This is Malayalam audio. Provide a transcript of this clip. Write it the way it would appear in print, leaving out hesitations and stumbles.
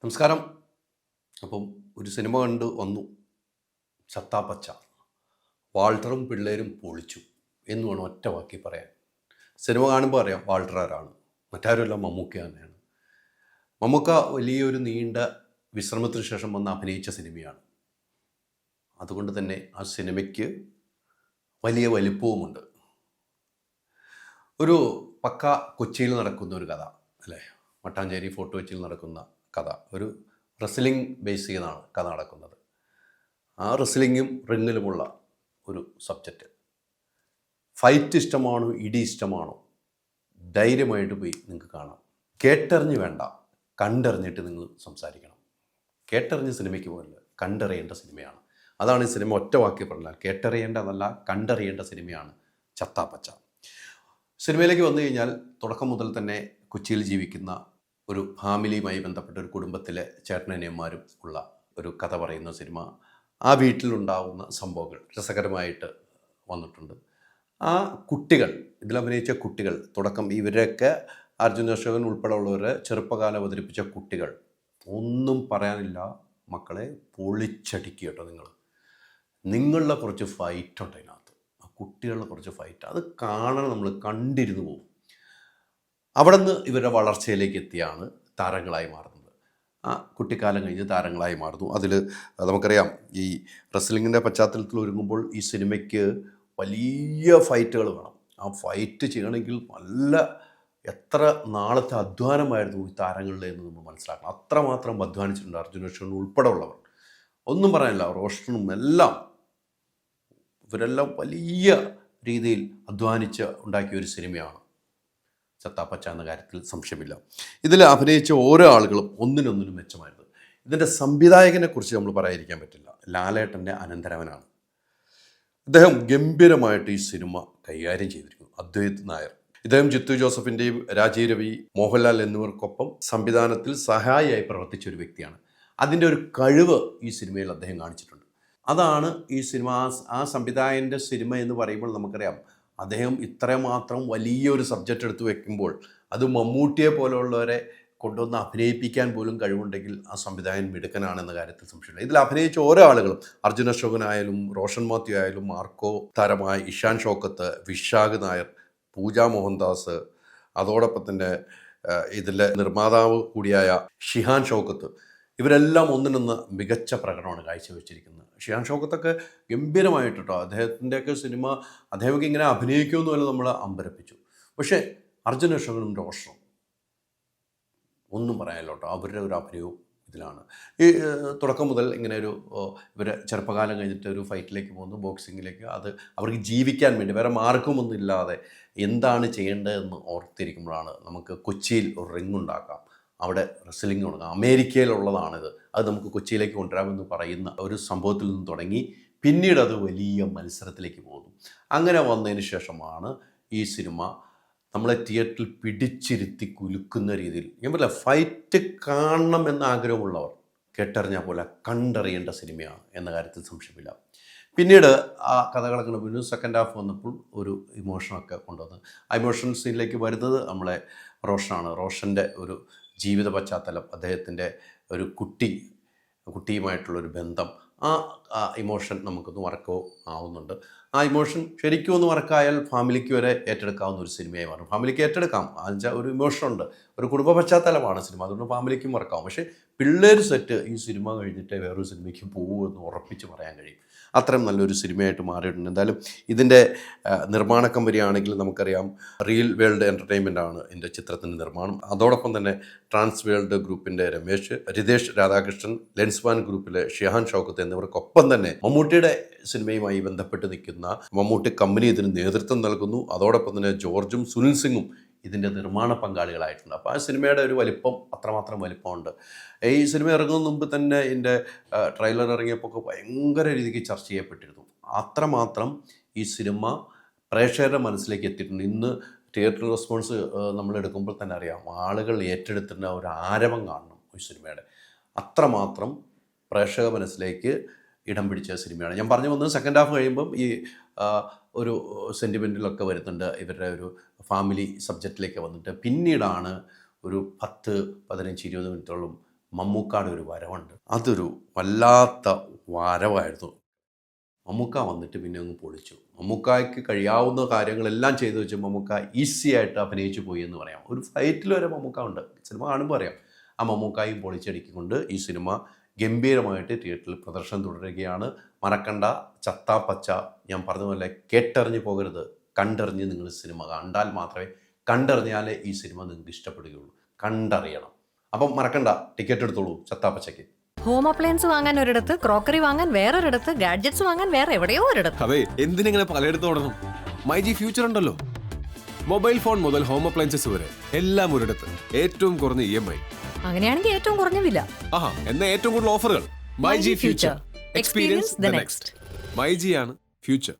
നമസ്കാരം. അപ്പം ഒരു സിനിമ കണ്ട് വന്നു. ചത്താപ്പച്ച. വാൾട്ടറും പിള്ളേരും പൊളിച്ചു എന്ന് വേണം ഒറ്റ വാക്കി പറയാൻ. സിനിമ കാണുമ്പോൾ അറിയാം വാൾട്ടർ ആരാണ്. മറ്റാരുമല്ല, മമ്മൂക്ക തന്നെയാണ്. മമ്മൂക്ക വലിയൊരു നീണ്ട വിശ്രമത്തിന് ശേഷം വന്ന് അഭിനയിച്ച സിനിമയാണ്. അതുകൊണ്ട് തന്നെ ആ സിനിമയ്ക്ക് വലിയ വലിപ്പവുമുണ്ട്. ഒരു പക്ക കൊച്ചിയിൽ നടക്കുന്ന ഒരു കഥ അല്ലേ, മട്ടാഞ്ചേരി ഫോർട്ട് കൊച്ചിയിൽ നടക്കുന്ന കഥ. ഒരു റെസ്ലിംഗ് ബേസ് ചെയ്താണ് കഥ നടക്കുന്നത്. ആ റെസ്ലിങ്ങും റിങ്ങിലുമുള്ള ഒരു സബ്ജക്റ്റ്. ഫൈറ്റ് ഇഷ്ടമാണോ, ഇടി ഇഷ്ടമാണോ, ധൈര്യമായിട്ട് പോയി നിങ്ങൾക്ക് കാണാം. കേട്ടറിഞ്ഞ് വേണ്ട, കണ്ടറിഞ്ഞിട്ട് നിങ്ങൾ സംസാരിക്കണം. കേട്ടറിഞ്ഞ് സിനിമയ്ക്ക് പോകല്ല, കണ്ടറിയേണ്ട സിനിമയാണ്. അതാണ് ഈ സിനിമ ഒറ്റ വാക്കി പറഞ്ഞാൽ. കേട്ടറിയേണ്ടതല്ല, കണ്ടറിയേണ്ട സിനിമയാണ് ചത്താപ്പച്ച. സിനിമയിലേക്ക് വന്നു കഴിഞ്ഞാൽ തുടക്കം മുതൽ തന്നെ കൊച്ചിയിൽ ജീവിക്കുന്ന ഒരു ഫാമിലിയുമായി ബന്ധപ്പെട്ട ഒരു കുടുംബത്തിലെ ചേട്ടനനിയന്മാരും ഉള്ള ഒരു കഥ പറയുന്ന സിനിമ. ആ വീട്ടിലുണ്ടാവുന്ന സംഭവങ്ങൾ രസകരമായിട്ട് വന്നിട്ടുണ്ട്. ആ കുട്ടികൾ, ഇതിലഭിനയിച്ച കുട്ടികൾ, തുടക്കം ഇവരൊക്കെ അർജുൻ അശോകൻ ഉൾപ്പെടെ ഉള്ളവരെ ചെറുപ്പകാലം അവതരിപ്പിച്ച കുട്ടികൾ, ഒന്നും പറയാനില്ല മക്കളെ, പൊളിച്ചടിക്കുക കേട്ടോ. നിങ്ങളുടെ കുറച്ച് ഫൈറ്റ് ഉണ്ട് അതിനകത്ത്. ആ കുട്ടികളുടെ കുറച്ച് ഫൈറ്റ്, അത് കാണാൻ നമ്മൾ കണ്ടിരുന്നു പോകും. അവിടെ നിന്ന് ഇവരുടെ വളർച്ചയിലേക്ക് എത്തിയാണ് താരങ്ങളായി മാറുന്നത്. ആ കുട്ടിക്കാലം കഴിഞ്ഞ് താരങ്ങളായി മാറുന്നു. അതിൽ നമുക്കറിയാം, ഈ റെസ്ലിങ്ങിൻ്റെ പശ്ചാത്തലത്തിൽ ഒരുങ്ങുമ്പോൾ ഈ സിനിമയ്ക്ക് വലിയ ഫൈറ്റുകൾ വേണം. ആ ഫൈറ്റ് ചെയ്യണമെങ്കിൽ എത്ര നാളത്തെ അധ്വാനമായിരുന്നു ഈ താരങ്ങളുടെ എന്ന് നമ്മൾ മനസ്സിലാക്കണം. അത്രമാത്രം അധ്വാനിച്ചിട്ടുണ്ട് അർജുൻ അശോകൻ ഉൾപ്പെടെ ഉള്ളവർ. ഒന്നും പറയാനില്ല, റോഷനും എല്ലാം, ഇവരെല്ലാം വലിയ രീതിയിൽ അധ്വാനിച്ച് ഉണ്ടാക്കിയ ഒരു സിനിമയാണ് ചത്താപ്പച്ച എന്ന കാര്യത്തിൽ സംശയമില്ല. ഇതിൽ അഭിനയിച്ച ഓരോ ആളുകളും ഒന്നിനൊന്നിനും മെച്ചമായിരുന്നു. ഇതിൻ്റെ സംവിധായകനെ കുറിച്ച് നമ്മൾ പറയാതിരിക്കാൻ പറ്റില്ല. ലാലേട്ടൻ്റെ അനന്തരവനാണ് ഇദ്ദേഹം. ഗംഭീരമായിട്ട് ഈ സിനിമ കൈകാര്യം ചെയ്തിരിക്കുന്നു. അദ്വൈത് നായർ, ഇദ്ദേഹം ജിത്തു ജോസഫിൻ്റെയും രാജീവ് രവി, മോഹൻലാൽ എന്നിവർക്കൊപ്പം സംവിധാനത്തിൽ സഹായിയായി പ്രവർത്തിച്ച ഒരു വ്യക്തിയാണ്. അതിൻ്റെ ഒരു കഴിവ് ഈ സിനിമയിൽ അദ്ദേഹം കാണിച്ചിട്ടുണ്ട്. അതാണ് ഈ സിനിമ, ആ സംവിധായകൻ്റെ സിനിമ എന്ന് പറയുമ്പോൾ നമുക്കറിയാം, അദ്ദേഹം ഇത്രമാത്രം വലിയൊരു സബ്ജക്റ്റ് എടുത്ത് വെക്കുമ്പോൾ അത് മമ്മൂട്ടിയെ പോലെയുള്ളവരെ കൊണ്ടുവന്ന് അഭിനയിപ്പിക്കാൻ പോലും കഴിവുണ്ടെങ്കിൽ ആ സംവിധായകൻ മിടുക്കനാണെന്ന കാര്യത്തിൽ സംശയമില്ല. ഇതിൽ അഭിനയിച്ച ഓരോ ആളുകളും, അർജുൻ അശോകനായാലും റോഷൻ മാത്യു ആയാലും മാർക്കോ താരമായ ഇഷാൻ ഷോക്കത്ത്, വിശാഖ് നായർ, പൂജ മോഹൻദാസ്, അതോടൊപ്പം തന്നെ ഇതിലെ നിർമ്മാതാവ് കൂടിയായ ഷിഹാൻ ഷോക്കത്ത്, ഇവരെല്ലാം ഒന്നിനൊന്ന് മികച്ച പ്രകടനമാണ് കാഴ്ചവെച്ചിരിക്കുന്നത്. ഷിയാൻ ഷോക്കത്തൊക്കെ ഗംഭീരമായിട്ട് കേട്ടോ. അദ്ദേഹത്തിൻ്റെയൊക്കെ സിനിമ അദ്ദേഹമൊക്കെ ഇങ്ങനെ അഭിനയിക്കുമെന്ന് വല്ല നമ്മളെ അമ്പരപ്പിച്ചു. പക്ഷേ അർജുൻ അശോകനും റോഷനും ഒന്നും പറയാനില്ല കേട്ടോ. അവരുടെ ഒരു അഭിനയവും ഇതിലാണ്. ഈ തുടക്കം മുതൽ ഇങ്ങനെ ഒരു ഇവർ ചെറുപ്പകാലം കഴിഞ്ഞിട്ട് ഒരു ഫൈറ്റിലേക്ക് പോകുന്നു, ബോക്സിങ്ങിലേക്ക്. അത് അവർക്ക് ജീവിക്കാൻ വേണ്ടി, വേറെ മാർഗമൊന്നും ഇല്ലാതെ എന്താണ് ചെയ്യേണ്ടതെന്ന് ഓർത്തിരിക്കുമ്പോഴാണ് നമുക്ക് കൊച്ചിയിൽ ഒരു റിംഗ് ഉണ്ടാക്കാം, അവിടെ റെസ്ലിംഗ് തുടങ്ങാം, അമേരിക്കയിലുള്ളതാണിത്, അത് നമുക്ക് കൊച്ചിയിലേക്ക് കൊണ്ടുവരാമെന്ന് പറയുന്ന ഒരു സംഭവത്തിൽ നിന്ന് തുടങ്ങി പിന്നീട് അത് വലിയ മത്സരത്തിലേക്ക് പോകുന്നു. അങ്ങനെ വന്നതിന് ശേഷമാണ് ഈ സിനിമ നമ്മളെ തിയേറ്ററിൽ പിടിച്ചിരുത്തി കുലുക്കുന്ന രീതിയിൽ, ഞാൻ പറയില്ല, ഫൈറ്റ് കാണണം എന്ന ആഗ്രഹമുള്ളവർ കേട്ടറിഞ്ഞാൽ പോലെ കണ്ടറിയേണ്ട സിനിമയാണ് എന്ന കാര്യത്തിൽ സംശയമില്ല. പിന്നീട് ആ കഥകളൊക്കെ പിന്നെ സെക്കൻഡ് ഹാഫ് വന്നപ്പോൾ ഒരു ഇമോഷനൊക്കെ കൊണ്ടുവന്ന്, ആ ഇമോഷൻ സീനിലേക്ക് വരുന്നത് നമ്മളെ റോഷനാണ്. റോഷൻ്റെ ഒരു ജീവിത പശ്ചാത്തലം, അദ്ദേഹത്തിൻ്റെ ഒരു കുട്ടിയുമായിട്ടുള്ളൊരു ബന്ധം, ആ ഇമോഷൻ നമുക്കൊന്ന് വർക്കോ ആവുന്നുണ്ട്. ആ ഇമോഷൻ ശരിക്കും ഒന്ന് വർക്കായാൽ ഫാമിലിക്ക് വരെ ഏറ്റെടുക്കാവുന്ന ഒരു സിനിമയായി മാറും. ഫാമിലിക്ക് ഏറ്റെടുക്കാം, ഒരു ഇമോഷനുണ്ട്, ഒരു കുടുംബ പശ്ചാത്തലമാണ് സിനിമ, അതുകൊണ്ട് ഫാമിലിക്കും വർക്കാവും. പക്ഷേ പിള്ളേർ സെറ്റ് ഈ സിനിമ കഴിഞ്ഞിട്ട് വേറൊരു സിനിമയ്ക്ക് പോകുമെന്ന് ഉറപ്പിച്ച് പറയാൻ കഴിയും. അത്രയും നല്ലൊരു സിനിമയായിട്ട് മാറിയിട്ടുണ്ട്. എന്തായാലും ഇതിൻ്റെ നിർമ്മാണ കമ്പനി ആണെങ്കിൽ നമുക്കറിയാം, റിയൽ വേൾഡ് എൻ്റർടൈൻമെൻ്റ് ആണ് ഇതിൻ്റെ ചിത്രത്തിൻ്റെ നിർമ്മാണം. അതോടൊപ്പം തന്നെ ട്രാൻസ് വേൾഡ് ഗ്രൂപ്പിൻ്റെ രമേശ്, റിതേഷ് രാധാകൃഷ്ണൻ, ലെൻസ്മാൻ ഗ്രൂപ്പിലെ ഷിഹാൻ ഷൗക്കത്ത് എന്നിവർക്കൊപ്പം തന്നെ മമ്മൂട്ടിയുടെ സിനിമയുമായി ബന്ധപ്പെട്ട് നിൽക്കുന്ന മമ്മൂട്ടി കമ്പനി ഇതിന് നേതൃത്വം നൽകുന്നു. അതോടൊപ്പം തന്നെ ജോർജും സുനിൽ സിംഗും ഇതിൻ്റെ നിർമ്മാണ പങ്കാളികളായിട്ടുണ്ട്. അപ്പോൾ ആ സിനിമയുടെ ഒരു വലിപ്പം അത്രമാത്രം വലിപ്പമുണ്ട്. ഈ സിനിമ ഇറങ്ങുന്നതിന് മുമ്പ് തന്നെ ഇതിൻ്റെ ട്രെയിലർ ഇറങ്ങിയപ്പോൾ ഭയങ്കര രീതിക്ക് ചർച്ച ചെയ്യപ്പെട്ടിരുന്നു. അത്രമാത്രം ഈ സിനിമ പ്രേക്ഷകരുടെ മനസ്സിലേക്ക് എത്തിയിട്ടുണ്ട്. ഇന്ന് തിയേറ്റർ റെസ്പോൺസ് നമ്മളെടുക്കുമ്പോൾ തന്നെ അറിയാം, ആളുകൾ ഏറ്റെടുത്തിട്ട് ഒരു ആരവം കാണണം ഈ സിനിമയുടെ. അത്രമാത്രം പ്രേക്ഷക മനസ്സിലേക്ക് ഇടം പിടിച്ച സിനിമയാണ്. ഞാൻ പറഞ്ഞു വന്നത്, സെക്കൻഡ് ഹാഫ് കഴിയുമ്പം ഈ ഒരു സെൻറ്റിമെൻറ്റിലൊക്കെ വരുന്നുണ്ട്, ഇവരുടെ ഒരു ഫാമിലി സബ്ജക്റ്റിലേക്ക് വന്നിട്ട് പിന്നീടാണ് ഒരു 10, 15, 20 മിനിറ്റോളം മമ്മൂക്കാടെ ഒരു വരവുണ്ട്. അതൊരു വല്ലാത്ത വരവായിരുന്നു. മമ്മൂക്ക വന്നിട്ട് പിന്നെ അങ്ങ് പൊളിച്ചു. മമ്മൂക്കായ്ക്ക് കഴിയാവുന്ന കാര്യങ്ങളെല്ലാം ചെയ്തു വെച്ച് മമ്മൂക്ക ഈസി ആയിട്ട് അഭിനയിച്ചു പോയി എന്ന് പറയാം. ഒരു ഫൈറ്റിൽ വരെ മമ്മൂക്ക ഉണ്ട്. സിനിമ കാണുമ്പോൾ അറിയാം. ആ മമ്മൂക്കായും പൊളിച്ചടിക്കൊണ്ട് ഈ സിനിമ ഗംഭീരമായിട്ട് തിയേറ്ററിൽ പ്രദർശനം തുടരുകയാണ്. മറക്കണ്ട, ചത്താ പച്ച. ഞാൻ പറഞ്ഞതുപോലെ കേട്ടറിഞ്ഞ് പോകരുത്, കണ്ടറിഞ്ഞ് നിങ്ങൾ സിനിമ കണ്ടാൽ മാത്രമേ, കണ്ടറിഞ്ഞാലേ ഈ സിനിമ നിങ്ങൾക്ക് ഇഷ്ടപ്പെടുകയുള്ളൂ. കണ്ടറിയണം. അപ്പം മറക്കണ്ട, ടിക്കറ്റ് എടുത്തോളൂ ചത്താ പച്ചയ്ക്ക്. ഹോം അപ്ലയൻസ് വാങ്ങാൻ ഒരിടത്ത്, ക്രോക്കറി വാങ്ങാൻ വേറൊരിടത്ത്, ഗാഡ്ജറ്റ്സ് വാങ്ങാൻ വേറെ എവിടെയോ ഒരിടത്ത്. അതെ, എന്തിനെങ്ങനെ പലയിടത്തും ഓടണം? മൈജി ഫ്യൂച്ചർ ഉണ്ടല്ലോ. മൊബൈൽ ഫോൺ മുതൽ ഹോം അപ്ലയൻസസ് വരെ എല്ലാം ഒരിടത്ത്. ഏറ്റവും കുറഞ്ഞ EMI. അങ്ങനെയാണെങ്കിൽ ഏറ്റവും കുറഞ്ഞ വില. ആഹാ, എന്നാ ഏറ്റവും കൂടുതൽ ഓഫറുകൾ. MyG future. Experience the next. MyG ആണ് ഫ്യൂച്ചർ.